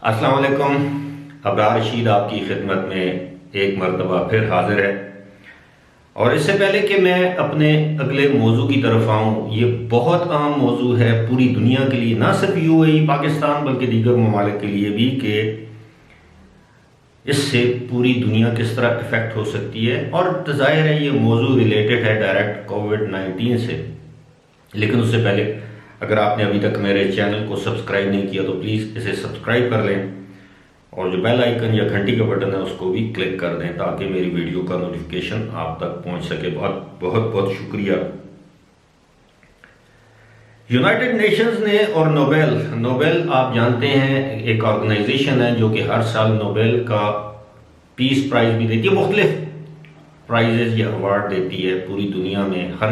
السلام علیکم. ابرار رشید آپ کی خدمت میں ایک مرتبہ پھر حاضر ہے. اور اس سے پہلے کہ میں اپنے اگلے موضوع کی طرف آؤں، یہ بہت اہم موضوع ہے پوری دنیا کے لیے، نہ صرف یو اے ای پاکستان بلکہ دیگر ممالک کے لیے بھی، کہ اس سے پوری دنیا کس طرح افیکٹ ہو سکتی ہے. اور ظاہر ہے یہ موضوع ریلیٹڈ ہے ڈائریکٹ کووڈ-19 سے. لیکن اس سے پہلے اگر آپ نے ابھی تک میرے چینل کو سبسکرائب نہیں کیا تو پلیز اسے سبسکرائب کر لیں، اور جو بیل آئیکن یا گھنٹی کا بٹن ہے اس کو بھی کلک کر دیں تاکہ میری ویڈیو کا نوٹیفیکیشن آپ تک پہنچ سکے. بہت بہت شکریہ. یونائٹڈ نیشنز نے اور نوبل آپ جانتے ہیں ایک آرگنائزیشن ہے جو کہ ہر سال نوبل کا پیس پرائز بھی دیتی ہے، مختلف پرائزز یا ایوارڈ دیتی ہے پوری دنیا میں ہر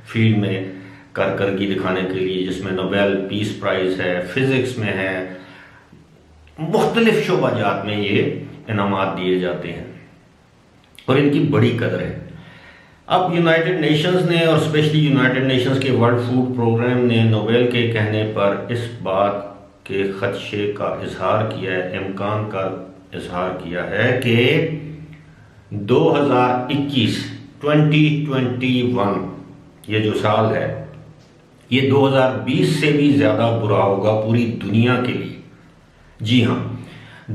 فیلڈ میں کارکردگی دکھانے کے لیے، جس میں نوبل پیس پرائز ہے، فزکس میں ہے، مختلف شعبہ جات میں یہ انعامات دیے جاتے ہیں اور ان کی بڑی قدر ہے. اب یونائٹڈ نیشنز نے اور اسپیشلی یونائٹڈ نیشنز کے ورلڈ فوڈ پروگرام نے نوبل کے کہنے پر اس بات کے خدشے کا اظہار کیا ہے، امکان کا اظہار کیا ہے کہ 2021 یہ جو سال ہے یہ 2020 سے بھی زیادہ برا ہوگا پوری دنیا کے لیے. جی ہاں،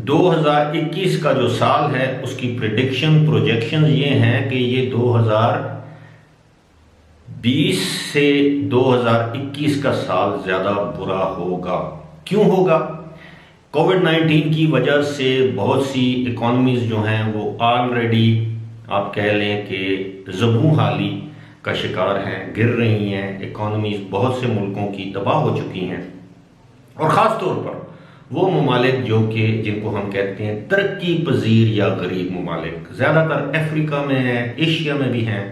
2021 کا جو سال ہے اس کی پروجیکشن یہ ہیں کہ یہ 2020 سے 2021 کا سال زیادہ برا ہوگا. کیوں ہوگا؟ کووڈ-19 کی وجہ سے بہت سی اکانومیز جو ہیں وہ آلریڈی آپ کہہ لیں کہ زبوں حالی کا شکار ہیں، گر رہی ہیں. اکانومیز بہت سے ملکوں کی تباہ ہو چکی ہیں، اور خاص طور پر وہ ممالک جو کہ جن کو ہم کہتے ہیں ترقی پذیر یا غریب ممالک، زیادہ تر افریقہ میں ہیں، ایشیا میں بھی ہیں.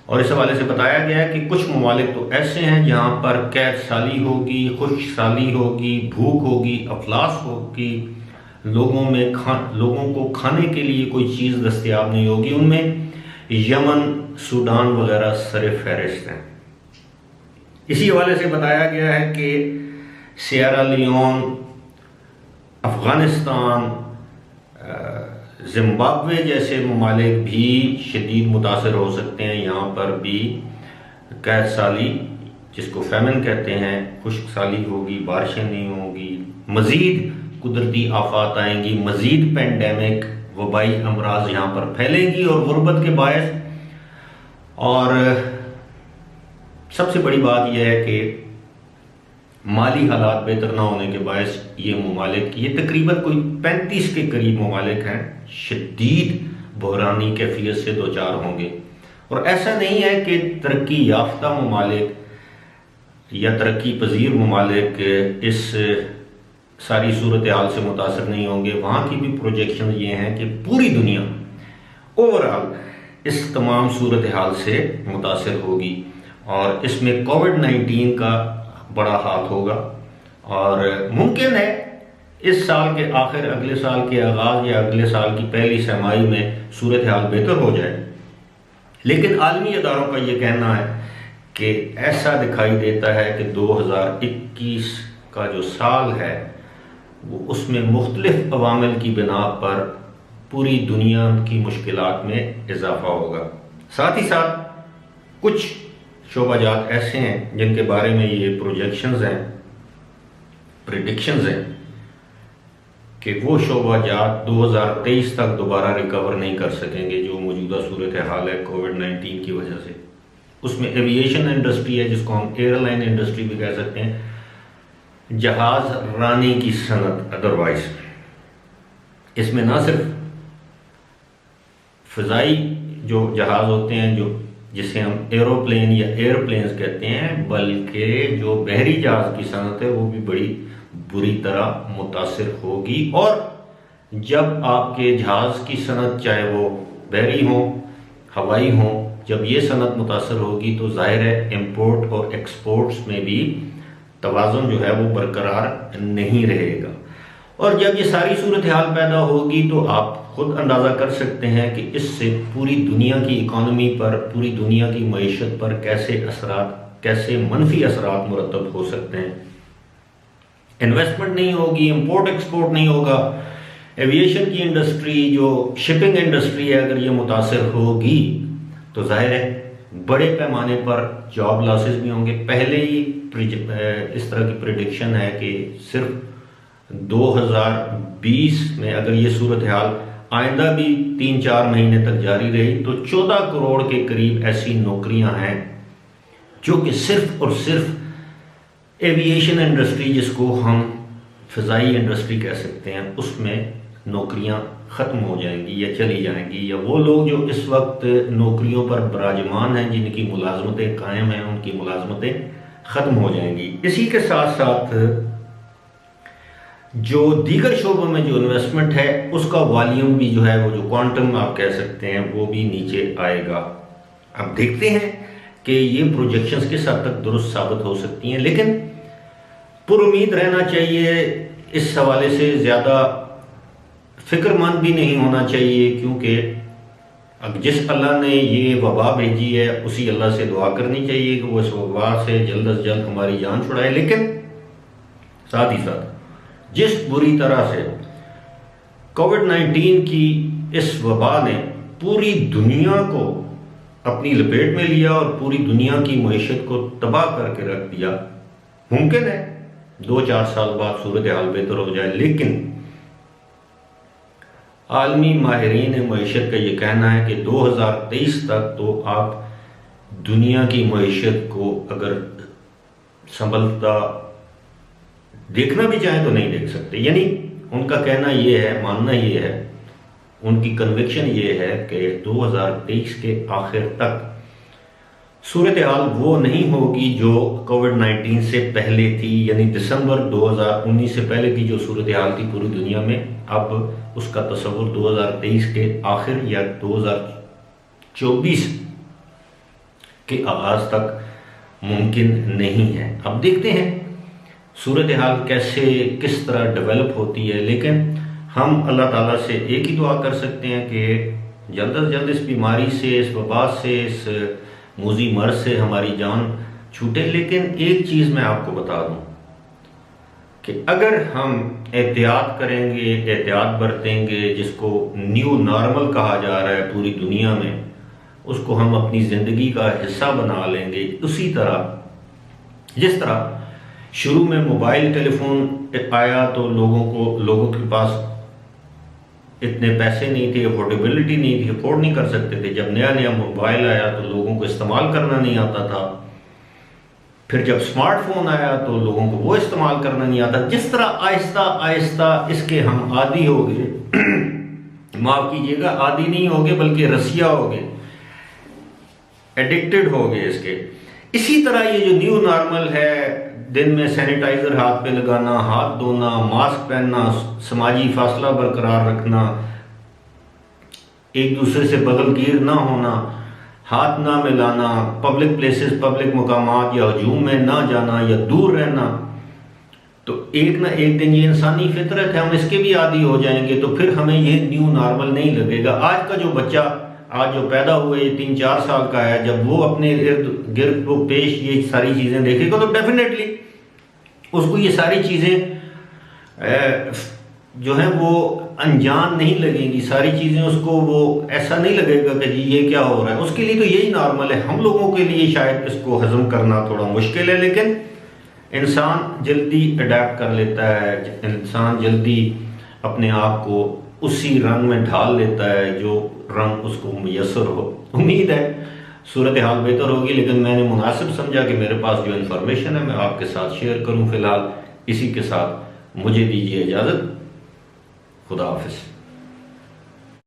اور اس حوالے سے بتایا گیا ہے کہ کچھ ممالک تو ایسے ہیں جہاں پر قحط سالی ہوگی، خشک سالی ہوگی، بھوک ہوگی، افلاس ہوگی، لوگوں کو کھانے کے لیے کوئی چیز دستیاب نہیں ہوگی. ان میں یمن، سوڈان وغیرہ سر فہرست ہیں. اسی حوالے سے بتایا گیا ہے کہ سیرا لیون، افغانستان، زمبابوے جیسے ممالک بھی شدید متاثر ہو سکتے ہیں. یہاں پر بھی قحط سالی جس کو فیمن کہتے ہیں، خشک سالی ہوگی، بارشیں نہیں ہوگی، مزید قدرتی آفات آئیں گی، مزید پینڈیمک وبائی امراض یہاں پر پھیلیں گی اور غربت کے باعث. اور سب سے بڑی بات یہ ہے کہ مالی حالات بہتر نہ ہونے کے باعث یہ ممالک، یہ تقریباً کوئی 35 کے قریب ممالک ہیں، شدید بحرانی کیفیت سے دوچار ہوں گے. اور ایسا نہیں ہے کہ ترقی یافتہ ممالک یا ترقی پذیر ممالک اس ساری صورتحال سے متاثر نہیں ہوں گے. وہاں کی بھی پروجیکشن یہ ہیں کہ پوری دنیا اوورآل اس تمام صورتحال سے متاثر ہوگی، اور اس میں کووڈ-19 کا بڑا ہاتھ ہوگا. اور ممکن ہے اس سال کے آخر، اگلے سال کے آغاز یا اگلے سال کی پہلی سہ-ماہی میں صورتحال بہتر ہو جائے. لیکن عالمی اداروں کا یہ کہنا ہے کہ ایسا دکھائی دیتا ہے کہ 2021 کا جو سال ہے وہ اس میں مختلف عوامل کی بنا پر پوری دنیا کی مشکلات میں اضافہ ہوگا. ساتھ ہی ساتھ کچھ شعبہ جات ایسے ہیں جن کے بارے میں یہ پریڈکشنز ہیں کہ وہ شعبہ جات 2023 تک دوبارہ ریکور نہیں کر سکیں گے. جو موجودہ صورتحال ہے کووڈ-19 کی وجہ سے، اس میں ایویشن انڈسٹری ہے جس کو ہم ایئر لائن انڈسٹری بھی کہہ سکتے ہیں، جہاز رانی کی صنعت. ادروائز اس میں نہ صرف فضائی جو جہاز ہوتے ہیں جسے ہم ایروپلین یا ایئر پلینز کہتے ہیں، بلکہ جو بحری جہاز کی صنعت ہے وہ بھی بڑی بری طرح متاثر ہوگی. اور جب آپ کے جہاز کی صنعت، چاہے وہ بحری ہوں، ہوائی ہوں، جب یہ صنعت متاثر ہوگی تو ظاہر ہے امپورٹ اور ایکسپورٹس میں بھی توازن جو ہے وہ برقرار نہیں رہے گا. اور جب یہ ساری صورتحال پیدا ہوگی تو آپ خود اندازہ کر سکتے ہیں کہ اس سے پوری دنیا کی اکانومی پر، پوری دنیا کی معیشت پر کیسے منفی اثرات مرتب ہو سکتے ہیں. انویسٹمنٹ نہیں ہوگی، امپورٹ ایکسپورٹ نہیں ہوگا، ایویشن کی انڈسٹری جو شپنگ انڈسٹری ہے اگر یہ متاثر ہوگی تو ظاہر ہے بڑے پیمانے پر جاب لاسز بھی ہوں گے۔ پہلے ہی اس طرح کی پریڈکشن ہے کہ صرف 2020 میں اگر یہ صورتحال آئندہ بھی 3-4 مہینے تک جاری رہی تو 14 کروڑ کے قریب ایسی نوکریاں ہیں جو کہ صرف اور صرف ایویشن انڈسٹری، جس کو ہم فضائی انڈسٹری کہہ سکتے ہیں، اس میں نوکریاں ختم ہو جائیں گی یا چلی جائیں گی، یا وہ لوگ جو اس وقت نوکریوں پر براجمان ہیں جن کی ملازمتیں قائم ہیں ان کی ملازمتیں ختم ہو جائیں گی۔ اسی کے ساتھ ساتھ جو دیگر شعبوں میں جو انویسٹمنٹ ہے اس کا والیوم بھی جو ہے وہ جو کوانٹم آپ کہہ سکتے ہیں وہ بھی نیچے آئے گا۔ اب دیکھتے ہیں کہ یہ پروجیکشنز کس حد تک درست ثابت ہو سکتی ہیں، لیکن پر امید رہنا چاہیے، اس حوالے سے زیادہ فکر مند بھی نہیں ہونا چاہیے، کیونکہ جس اللہ نے یہ وبا بھیجی ہے اسی اللہ سے دعا کرنی چاہیے کہ وہ اس وبا سے جلد از جلد ہماری جان چھڑائے۔ لیکن ساتھ ہی ساتھ جس بری طرح سے کووڈ-19 کی اس وبا نے پوری دنیا کو اپنی لپیٹ میں لیا اور پوری دنیا کی معیشت کو تباہ کر کے رکھ دیا، ممکن ہے 2-4 سال بعد صورتحال بہتر ہو جائے، لیکن عالمی ماہرین معیشت کا یہ کہنا ہے کہ 2023 تک تو آپ دنیا کی معیشت کو اگر سنبھلتا دیکھنا بھی چاہیں تو نہیں دیکھ سکتے۔ یعنی ان کا کہنا یہ ہے، ماننا یہ ہے، ان کی کنوکشن یہ ہے کہ 2023 کے آخر تک صورتحال وہ نہیں ہوگی جو کووڈ-19 سے پہلے تھی، یعنی دسمبر 2019 سے پہلے کی جو صورتحال تھی پوری دنیا میں، اب اس کا تصور 2023 کے آخر یا 2024 کے آغاز تک ممکن نہیں ہے۔ اب دیکھتے ہیں صورتحال کس طرح ڈیولپ ہوتی ہے، لیکن ہم اللہ تعالیٰ سے ایک ہی دعا کر سکتے ہیں کہ جلد از جلد اس بیماری سے، اس وبا سے، اس موذی مرض سے ہماری جان چھوٹے۔ لیکن ایک چیز میں آپ کو بتا دوں کہ اگر ہم احتیاط کریں گے، احتیاط برتیں گے، جس کو نیو نارمل کہا جا رہا ہے پوری دنیا میں، اس کو ہم اپنی زندگی کا حصہ بنا لیں گے، اسی طرح جس طرح شروع میں موبائل ٹیلی فون آیا تو لوگوں کے پاس اتنے پیسے نہیں تھے، افورڈیبلٹی نہیں تھی، افورڈ نہیں کر سکتے تھے۔ جب نیا موبائل آیا تو لوگوں کو استعمال کرنا نہیں آتا تھا، پھر جب سمارٹ فون آیا تو لوگوں کو وہ استعمال کرنا نہیں آتا۔ جس طرح آہستہ آہستہ اس کے ہم عادی ہو گئے، معاف کیجیے گا، عادی نہیں ہو گئے بلکہ رسیا ہو گئے، ایڈکٹڈ ہو گئے اس کے۔ اسی طرح یہ جو نیو نارمل ہے، دن میں سینیٹائزر ہاتھ پہ لگانا، ہاتھ دھونا، ماسک پہننا، سماجی فاصلہ برقرار رکھنا، ایک دوسرے سے بغل گیر نہ ہونا، ہاتھ نہ ملانا، پبلک پلیسز، پبلک مقامات یا ہجوم میں نہ جانا یا دور رہنا، تو ایک نہ ایک دن یہ انسانی فطرت ہے، ہم اس کے بھی عادی ہو جائیں گے تو پھر ہمیں یہ نیو نارمل نہیں لگے گا۔ آج کا جو بچہ آج جو پیدا ہوئے 3-4 سال کا ہے، جب وہ اپنے ارد گرد کو پیش یہ ساری چیزیں دیکھے گا تو ڈیفینیٹلی اس کو یہ ساری چیزیں جو ہیں وہ انجان نہیں لگیں گی، ساری چیزیں اس کو وہ ایسا نہیں لگے گا کہ جی یہ کیا ہو رہا ہے، اس کے لیے تو یہی نارمل ہے۔ ہم لوگوں کے لیے شاید اس کو ہضم کرنا تھوڑا مشکل ہے، لیکن انسان جلدی اڈیپٹ کر لیتا ہے، انسان جلدی اپنے آپ کو اسی رنگ میں ڈھال لیتا ہے جو رنگ اس کو میسر ہو۔ امید ہے صورتحال بہتر ہوگی، لیکن میں نے مناسب سمجھا کہ میرے پاس جو انفارمیشن ہے میں آپ کے ساتھ شیئر کروں۔ فی الحال اسی کے ساتھ مجھے دیجیے اجازت، خدا حافظ۔